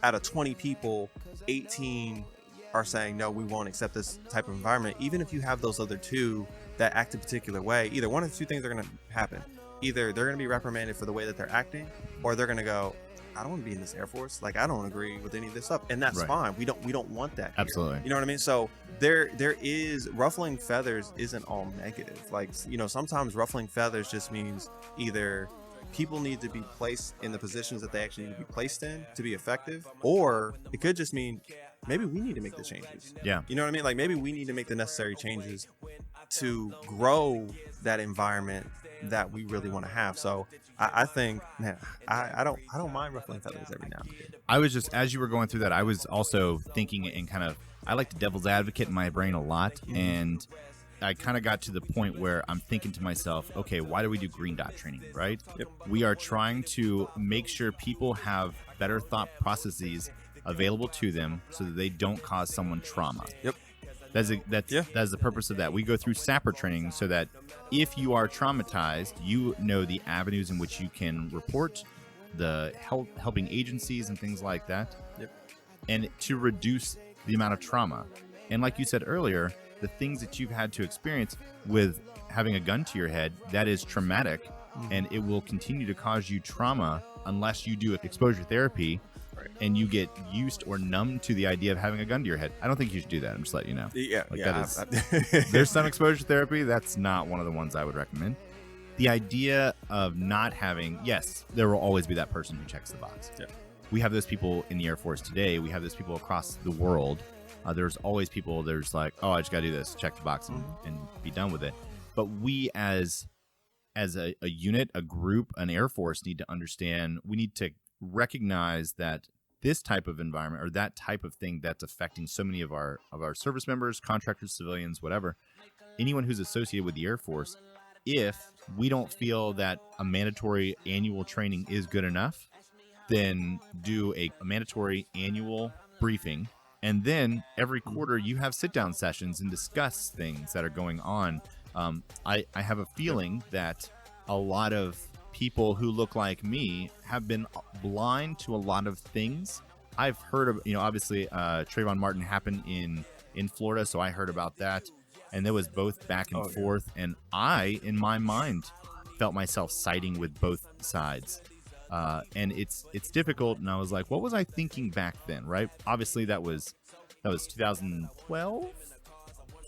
out of 20 people, 18 are saying, no, we won't accept this type of environment, even if you have those other two that act a particular way, either one of the two things are going to happen. Either they're going to be reprimanded for the way that they're acting, or they're going to go, I don't want to be in this Air Force. Like, I don't agree with any of this stuff. And that's fine. We don't want that here. Absolutely. You know what I mean? So there is, ruffling feathers isn't all negative. Like, sometimes ruffling feathers just means either people need to be placed in the positions that they actually need to be placed in to be effective, or it could just mean maybe we need to make the changes. Yeah. You know what I mean? Like maybe we need to make the necessary changes to grow that environment that we really want to have. So I think, man, I don't mind ruffling feathers every now and again. I was just, as you were going through that, I was also thinking and kind of, I like to devil's advocate in my brain a lot. And I kind of got to the point where I'm thinking to myself, okay, why do we do green dot training, right? Yep. We are trying to make sure people have better thought processes available to them so that they don't cause someone trauma. Yep. That's the purpose of that. We go through SAPR training so that if you are traumatized, you know the avenues in which you can report, the helping agencies and things like that. Yep. And to reduce the amount of trauma. And like you said earlier, the things that you've had to experience with having a gun to your head, that is traumatic, and it will continue to cause you trauma unless you do exposure therapy. Right. And you get used or numb to the idea of having a gun to your head. I don't think you should do that. I'm just letting you know. Yeah, There's some exposure therapy. That's not one of the ones I would recommend. The idea of not having, yes, there will always be that person who checks the box. Yeah. We have those people in the Air Force today. We have those people across the world. There's always people, there's like, oh, I just got to do this, check the box and be done with it. But we as a unit, a group, an Air Force need to understand, we need to recognize that this type of environment or that type of thing that's affecting so many of our service members, contractors, civilians, whatever, anyone who's associated with the Air Force, if we don't feel that a mandatory annual training is good enough, then do a mandatory annual briefing. And then every quarter you have sit-down sessions and discuss things that are going on. I have a feeling that a lot of people who look like me have been blind to a lot of things. I've heard of, obviously Trayvon Martin happened in Florida, so I heard about that. And there was both back and forth. And I, in my mind, felt myself siding with both sides. And it's difficult. And I was like, what was I thinking back then, right? Obviously, that was 2012.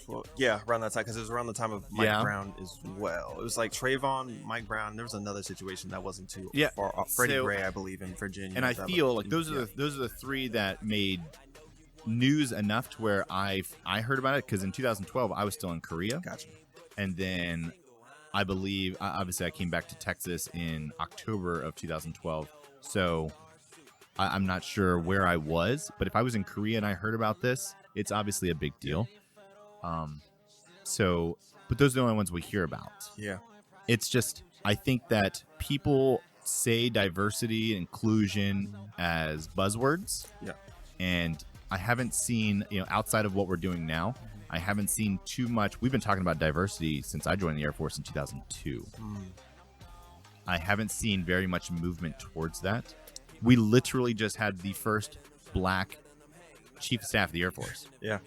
Well, yeah, around that time, because it was around the time of Mike Brown as well. It was like Trayvon, Mike Brown. There was another situation that wasn't too far off. Freddie Gray, I believe, in Virginia. And I feel like those are the three that made news enough to where I heard about it, because in 2012 I was still in Korea. Gotcha. And then I believe, obviously, I came back to Texas in October of 2012. So I'm not sure where I was, but if I was in Korea and I heard about this, it's obviously a big deal. But those are the only ones we hear about. Yeah. It's just, I think that people say diversity and inclusion as buzzwords. Yeah. And I haven't seen, outside of what we're doing now, I haven't seen too much. We've been talking about diversity since I joined the Air Force in 2002. I haven't seen very much movement towards that. We literally just had the first black chief of staff of the Air Force. Yeah.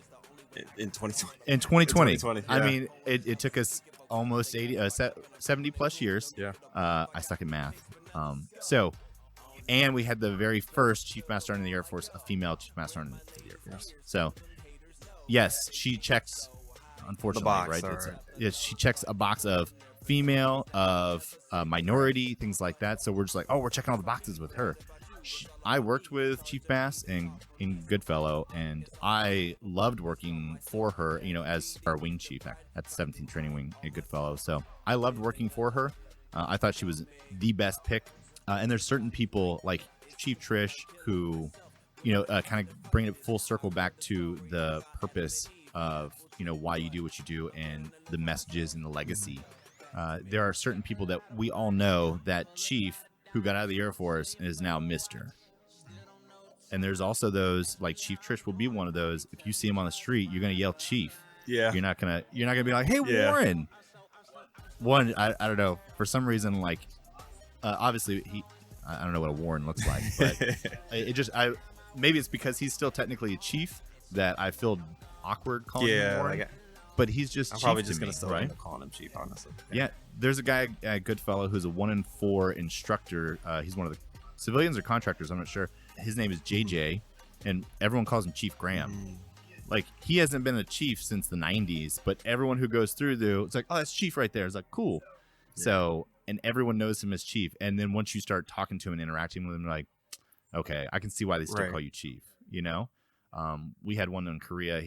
In 2020. In 2020. Yeah. I mean, it took us almost 70 plus years. Yeah. I suck at math. And we had the very first Chief Master Sergeant in the Air Force, a female Chief Master Sergeant in the Air Force. So, yes, she checks, unfortunately, box, right? Yes, she checks a box of female, of minority, things like that. So we're just like, we're checking all the boxes with her. I worked with Chief Bass in Goodfellow, and I loved working for her, as our wing chief at the 17th Training Wing at Goodfellow. So I loved working for her. I thought she was the best pick. And there's certain people like Chief Trish who, kind of bring it full circle back to the purpose of, why you do what you do and the messages and the legacy. There are certain people that we all know that Chief who got out of the Air Force and is now Mr. And there's also those, like Chief Trish will be one of those. If you see him on the street, you're gonna yell Chief. Yeah. You're not gonna be like, hey, Warren. One, I don't know, for some reason, like, obviously I don't know what a Warren looks like, but maybe it's because he's still technically a chief that I feel awkward calling him Warren. But he's just I'm chief probably to just me, gonna still right? end up calling him Chief, honestly. Yeah, there's a guy at Goodfellow who's a 1 in 4 instructor. He's one of the civilians or contractors, I'm not sure. His name is JJ, and everyone calls him Chief Graham. Like, he hasn't been a chief since the 90s, but everyone who goes through it's like, oh, that's Chief right there. It's like, cool. Yeah. So, and everyone knows him as Chief. And then once you start talking to him and interacting with him, like, okay, I can see why they still call you Chief, We had one in Korea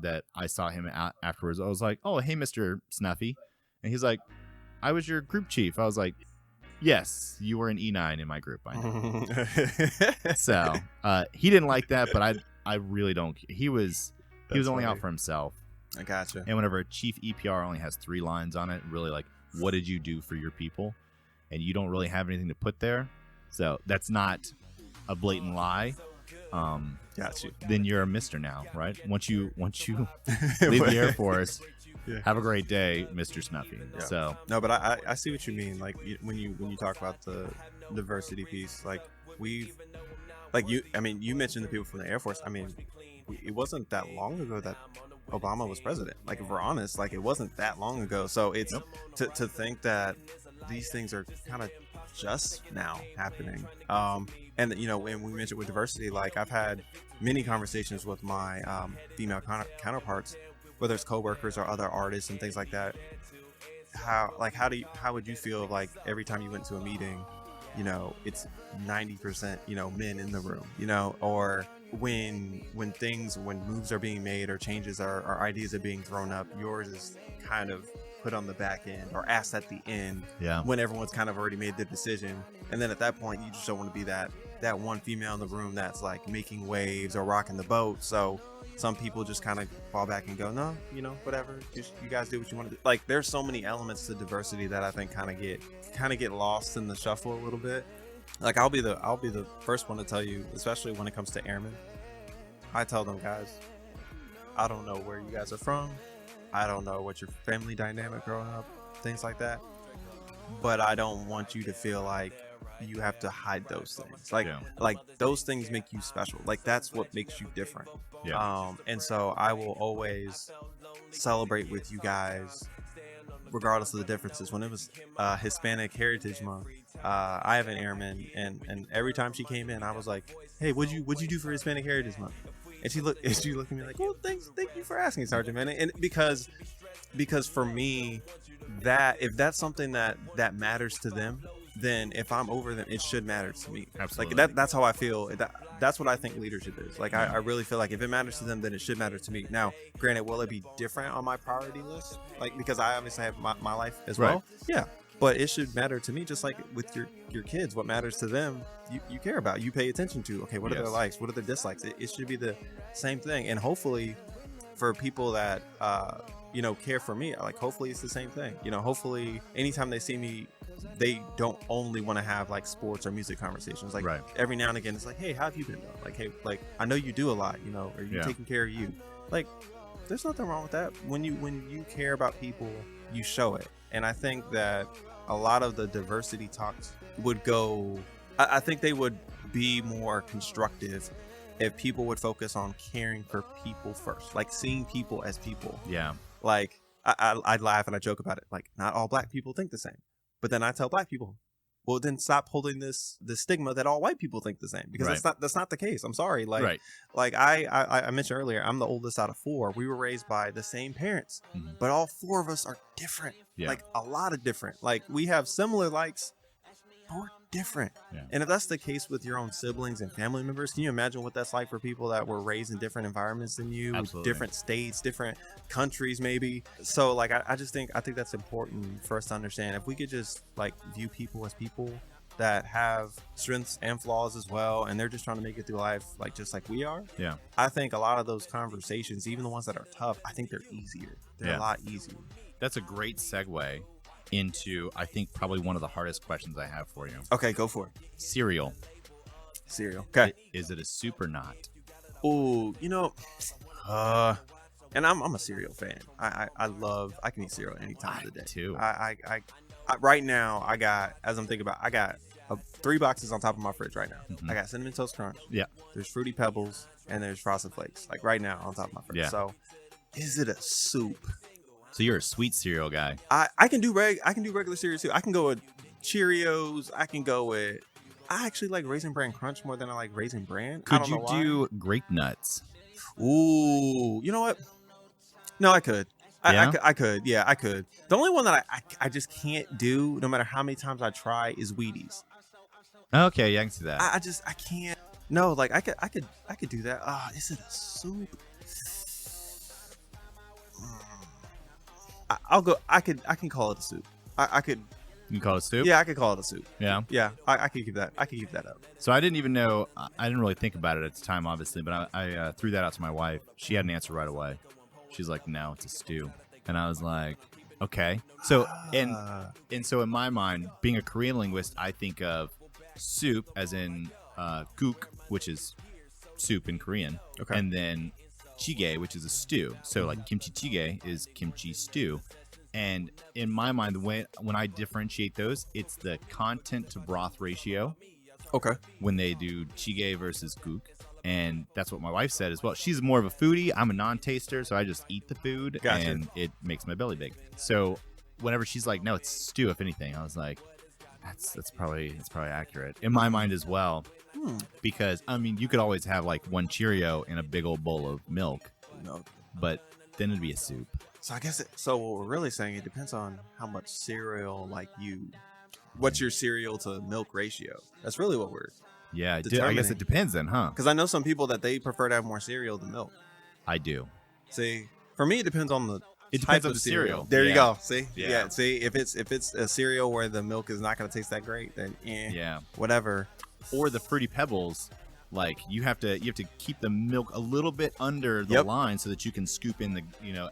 that I saw him afterwards. I was like, "Oh, hey, Mr. Snuffy," and he's like, "I was your group chief." I was like, "Yes, you were an E9 in my group." I know. So he didn't like that, but I really don't. He was only out for himself. I gotcha. And whenever a chief EPR only has 3 lines on it, really like, what did you do for your people? And you don't really have anything to put there. So that's not a blatant lie. Gotcha. Then you're a Mr. now, right? Once you leave the Air Force, have a great day, Mr. Snuffy. Yeah. So no, but I see what you mean. Like when you talk about the diversity piece, like you mentioned the people from the Air Force. I mean, it wasn't that long ago that Obama was president. Like, if we're honest, like, it wasn't that long ago. So it's to think that these things are kind of just now happening. And when we mentioned with diversity, like, I've had many conversations with my female counterparts, whether it's coworkers or other artists and things like that. How would you feel like every time you went to a meeting, it's 90% men in the room, or when moves are being made or changes or ideas are being thrown up, yours is kind of put on the back end or asked at the end, when everyone's kind of already made the decision. And then at that point, you just don't want to be that one female in the room that's like making waves or rocking the boat. So some people just kind of fall back and go, no, whatever, just you guys do what you want to do. Like, there's so many elements to diversity that I think kind of get lost in the shuffle a little bit. Like, I'll be the first one to tell you, especially when it comes to airmen. I tell them, guys, I don't know where you guys are from. I don't know what your family dynamic growing up, things like that. But I don't want you to feel like you have to hide those things. Like those things make you special. Like, that's what makes you different. And so I will always celebrate with you guys, regardless of the differences. When it was Hispanic Heritage Month, I have an airman, and every time she came in, I was like, "Hey, what'd you do for Hispanic Heritage Month?" And she looked at me like, "Well, thank you for asking, Sergeant Manning." And because for me, that if that's something that matters to them, then if I'm over them, it should matter to me. Absolutely. Like, that's how I feel. That's what I think leadership is. Like, I really feel like if it matters to them, then it should matter to me. Now, granted, will it be different on my priority list? Like, because I obviously have my life as well. Yeah. But it should matter to me, just like with your kids. What matters to them, you care about. You pay attention to. Okay, what are their likes? What are their dislikes? It should be the same thing. And hopefully, for people that care for me, like, hopefully it's the same thing. Hopefully anytime they see me, they don't only want to have like sports or music conversations. Like, every now and again, it's like, hey, how have you been though? Like, hey, like, I know you do a lot. Are you taking care of you? Like, there's nothing wrong with that. When you care about people, you show it. And I think that a lot of the diversity talks would go, I think they would be more constructive if people would focus on caring for people first, like seeing people as people. Yeah. Like, I laugh and I joke about it. Like, not all black people think the same. But then I tell black people, well, then stop holding this stigma that all white people think the same, because that's not the case. I'm sorry. Like, like I mentioned earlier, I'm the oldest out of 4. We were raised by the same parents, but all 4 of us are different. Like, a lot of different. Like, we have similar likes, but we're different. And if that's the case with your own siblings and family members, can you imagine what that's like for people that were raised in different environments than you? Absolutely. Different states, different countries, maybe. So, like, I think that's important for us to understand. If we could just like view people as people that have strengths and flaws as well, and they're just trying to make it through life, like, just like we are. I think a lot of those conversations, even the ones that are tough, I think they're easier. They're a lot easier. That's a great segue into, I think, probably one of the hardest questions I have for you. Okay, go for it. Cereal. Okay. Is it a soup or not? Oh, and I'm a cereal fan. I can eat cereal any time of the day. Too. I right now, I got 3 boxes on top of my fridge right now. I got Cinnamon Toast Crunch. There's Fruity Pebbles, and there's Frosted Flakes. Like, right now on top of my fridge. So, is it a soup? So you're a sweet cereal guy. I can do regular cereal too. I can go with Cheerios. I actually like Raisin Bran Crunch more than I like Raisin Bran. Could you do grape nuts? Ooh, you know what? No, I could. I could. Yeah, I could. The only one that I just can't do, no matter how many times I try, is Wheaties. Okay, yeah, I can see that. I can't. No, like I could do that. Is it a soup? I'll go. I can call it a soup. I could. You can call it soup? Yeah, I could call it a soup. Yeah. Yeah, I could keep that. I could keep that up. So I didn't even know. I didn't really think about it at the time, obviously, but I threw that out to my wife. She had an answer right away. She's like, "No, it's a stew," and I was like, "Okay." So and so in my mind, being a Korean linguist, I think of soup as in guk, which is soup in Korean, Okay. and then jjigae, which is a stew. So like kimchi jjigae is kimchi stew. And in my mind, when I differentiate those, it's the content to broth ratio Okay. when they do jjigae versus guk. And that's what my wife said as well. She's more of a foodie. I'm a non-taster, so I just eat the food, Gotcha. and it makes my belly big. So whenever she's like, "No, it's stew," if anything, I was like, "That's probably accurate in my mind as well." Because I mean, you could always have like one Cheerio in a big old bowl of milk, No. but then it'd be a soup. So I guess so what we're really saying, it depends on how much cereal what's your cereal to milk ratio. That's really what we're, Yeah, I guess determining. it depends then, huh? because I know some people that they prefer to have more cereal than milk. I do. See, for me, it depends on the It type depends on of the cereal. There you Yeah. go. See, Yeah. See, if it's a cereal where the milk is not going to taste that great, then Yeah. whatever. Or the Fruity Pebbles, like you have to keep the milk a little bit under the line so that you can scoop in the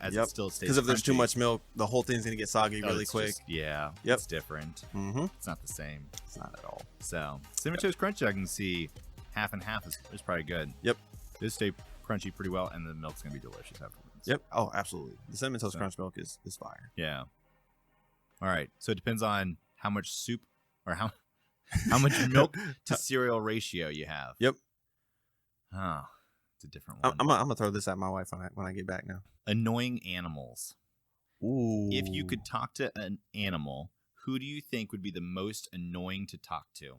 as it still stays. Because if there's too crunchy. much milk, the whole thing's going to get soggy Oh, really it's quick. just- yeah. Yep. It's different. Mm-hmm. It's not the same. It's not at all. So Cinnamon Toast Crunch, I can see half and half is probably good. Yep. This stay crunchy pretty well, and the milk's gonna be delicious afterwards. Yep. Oh, absolutely. The Cinnamon Toast Crunch milk is fire. Yeah. All right. So it depends on how much soup or how much milk to cereal ratio you have. Yep. Ah, it's a different one. I'm gonna throw this at my wife when I get back now. Annoying animals. Ooh. If you could talk to an animal, who do you think would be the most annoying to talk to?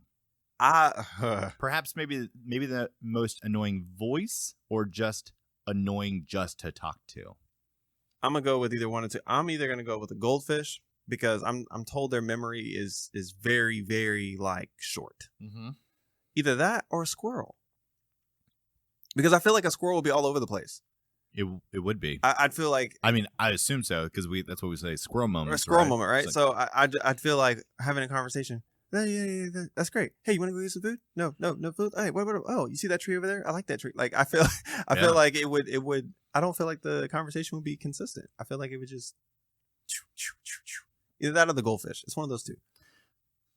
Perhaps maybe the most annoying voice, or just annoying just to talk to. I'm gonna go with either one or two. I'm either gonna go with a goldfish because I'm told their memory is very, very like short. Mm-hmm. Either that or a squirrel. Because I feel like a squirrel will be all over the place. It would be. I'd feel like I mean, I assume so because that's what we say, squirrel moment. or a squirrel moment, right? It's So I'd feel like having a conversation. Yeah, that's great. Hey, you want to go get some food? No food. Hey, what? Oh, you see that tree over there? I like that tree. Like I feel like it would. I don't feel like the conversation would be consistent. I feel like it would just either that or the goldfish. It's one of those two.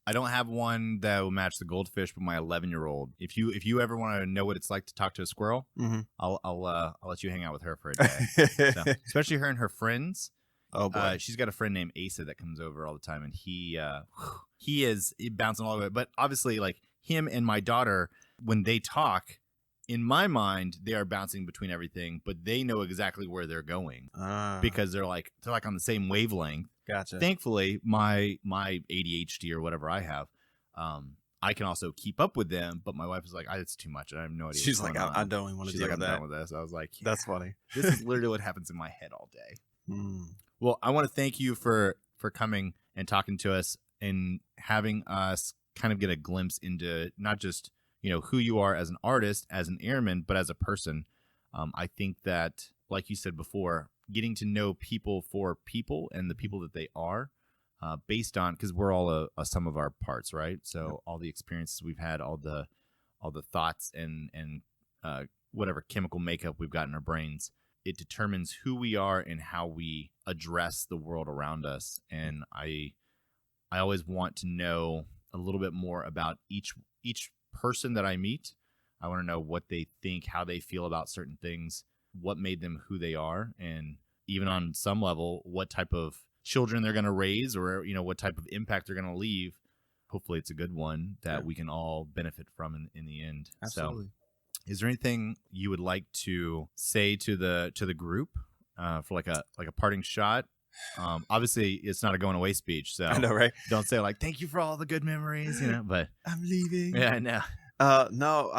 I don't have one that will match the goldfish, but my 11-year-old. If you ever want to know what it's like to talk to a squirrel, Mm-hmm. I'll let you hang out with her for a day. So, especially her and her friends. Oh boy. She's got a friend named Asa that comes over all the time, and he is bouncing all over it. But obviously, like him and my daughter, when they talk, in my mind, they are bouncing between everything, but they know exactly where they're going because they're like on the same wavelength. Gotcha. Thankfully, my ADHD or whatever I have, I can also keep up with them. But my wife is like, it's too much. I have no idea. She's like, I don't even want to She's deal like, with I'm that. done with this. I was like, That's funny. this is literally what happens in my head all day. Mm. Well, I want to thank you for coming and talking to us and having us kind of get a glimpse into not just who you are as an artist, as an airman, but as a person. I think that, like you said before, getting to know people for people and the people that they are, based on, because we're all a sum of our parts, right? So all the experiences we've had, all the thoughts and whatever chemical makeup we've got in our brains, it determines who we are and how we address the world around us. And I always want to know a little bit more about each person that I meet. I want to know what they think, how they feel about certain things, what made them who they are, and even on some level, what type of children they're going to raise, or what type of impact they're going to leave. Hopefully it's a good one that we can all benefit from in the end. Absolutely. So, is there anything you would like to say to the group for like a parting shot? Obviously it's not a going away speech, so I know, right? don't say like thank you for all the good memories, but I'm leaving. yeah, I know. No,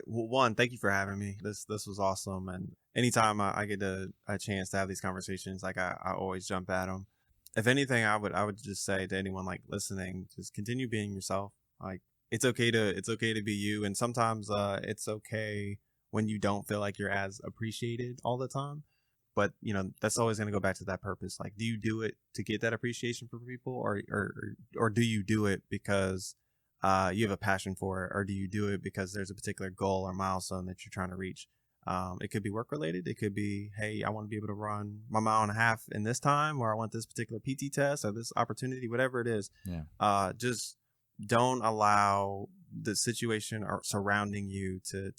one, thank you for having me. This was awesome, and anytime I get a chance to have these conversations, like I always jump at them. If anything, I would just say to anyone like listening, just continue being yourself. Like it's okay to be you. And sometimes it's okay when you don't feel like you're as appreciated all the time. But, you know, that's always going to go back to that purpose. Like, do you do it to get that appreciation from people, or do you do it because you have a passion for it, or do you do it because there's a particular goal or milestone that you're trying to reach? It could be work related. It could be, hey, I want to be able to run my 1.5 miles in this time, or I want this particular PT test or this opportunity, whatever it is. Yeah. Just don't allow the situation or surrounding you to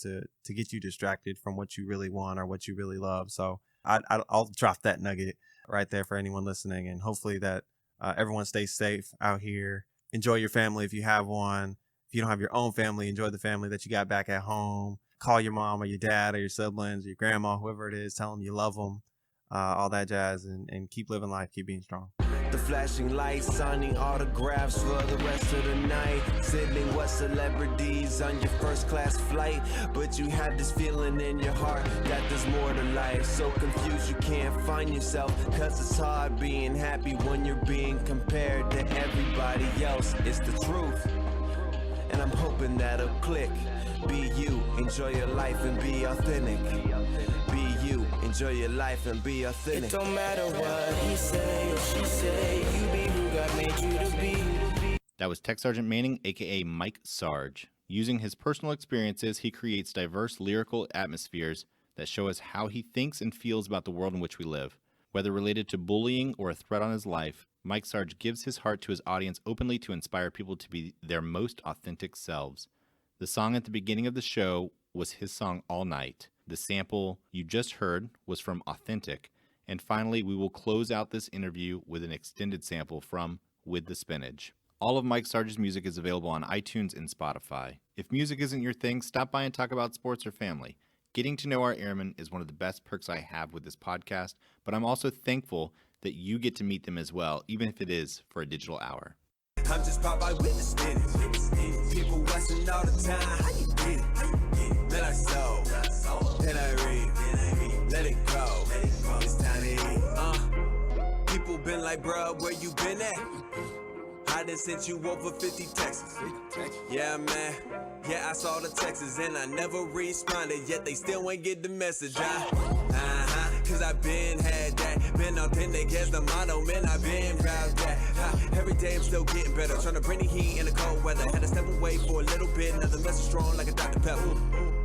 get you distracted from what you really want or what you really love. So I'll drop that nugget right there for anyone listening, and hopefully that everyone stays safe out here. Enjoy your family if you have one. If you don't have your own family, enjoy the family that you got back at home. Call your mom or your dad or your siblings or your grandma, whoever it is. Tell them you love them, all that jazz, and keep living life, keep being strong. The flashing lights, signing autographs for the rest of the night. Sitting what celebrities on your first class flight. But you had this feeling in your heart that there's more to life. So confused you can't find yourself, cause it's hard being happy when you're being compared to everybody else. It's the truth, and I'm hoping that'll click. Be you, enjoy your life and be authentic. Be you, enjoy your life and be authentic. It don't matter what he say or she say, you be who God made you to be. That was TSgt Manning, aka Mike Sarge. Using his personal experiences, he creates diverse lyrical atmospheres that show us how he thinks and feels about the world in which we live. Whether related to bullying or a threat on his life, Mike Sarge gives his heart to his audience openly to inspire people to be their most authentic selves. The song at the beginning of the show was his song All Night. The sample you just heard was from Authentic. And finally, we will close out this interview with an extended sample from With the Spinach. All of Mike Sarge's music is available on iTunes and Spotify. If music isn't your thing, stop by and talk about sports or family. Getting to know our airmen is one of the best perks I have with this podcast, but I'm also thankful that you get to meet them as well, even if it is for a digital hour. I'm just Popeye with the spinach. People watching all the time. How you get it? Then I sow. Then I read. Let it go. It's time to eat. People been like, bruh, where you been at? I done sent you over 50 texts. Yeah, man. Yeah, I saw the texts and I never responded, yet they still ain't get the message. Cause I been had that. Been authentic as the motto, man, I been proud of that. Every day I'm still getting better. Trying to bring the heat in the cold weather. Had to step away for a little bit. Now the message strong like a Dr. Pepper.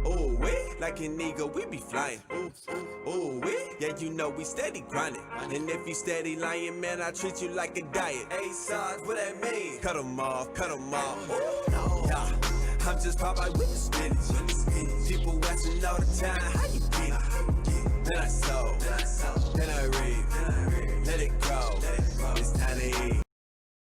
Ooh, wait, like an eagle, we be flying. Ooh, wait, yeah, you know we steady grinding. And if you steady lying, man, I treat you like a diet. Hey, Sarge, what that mean? Cut 'em off, cut 'em off. Ooh, no. Yeah, I'm just Popeye with the spinach. People watching all the time. How you get it? Then I sow. Then I reap. Let it grow. It's time to eat.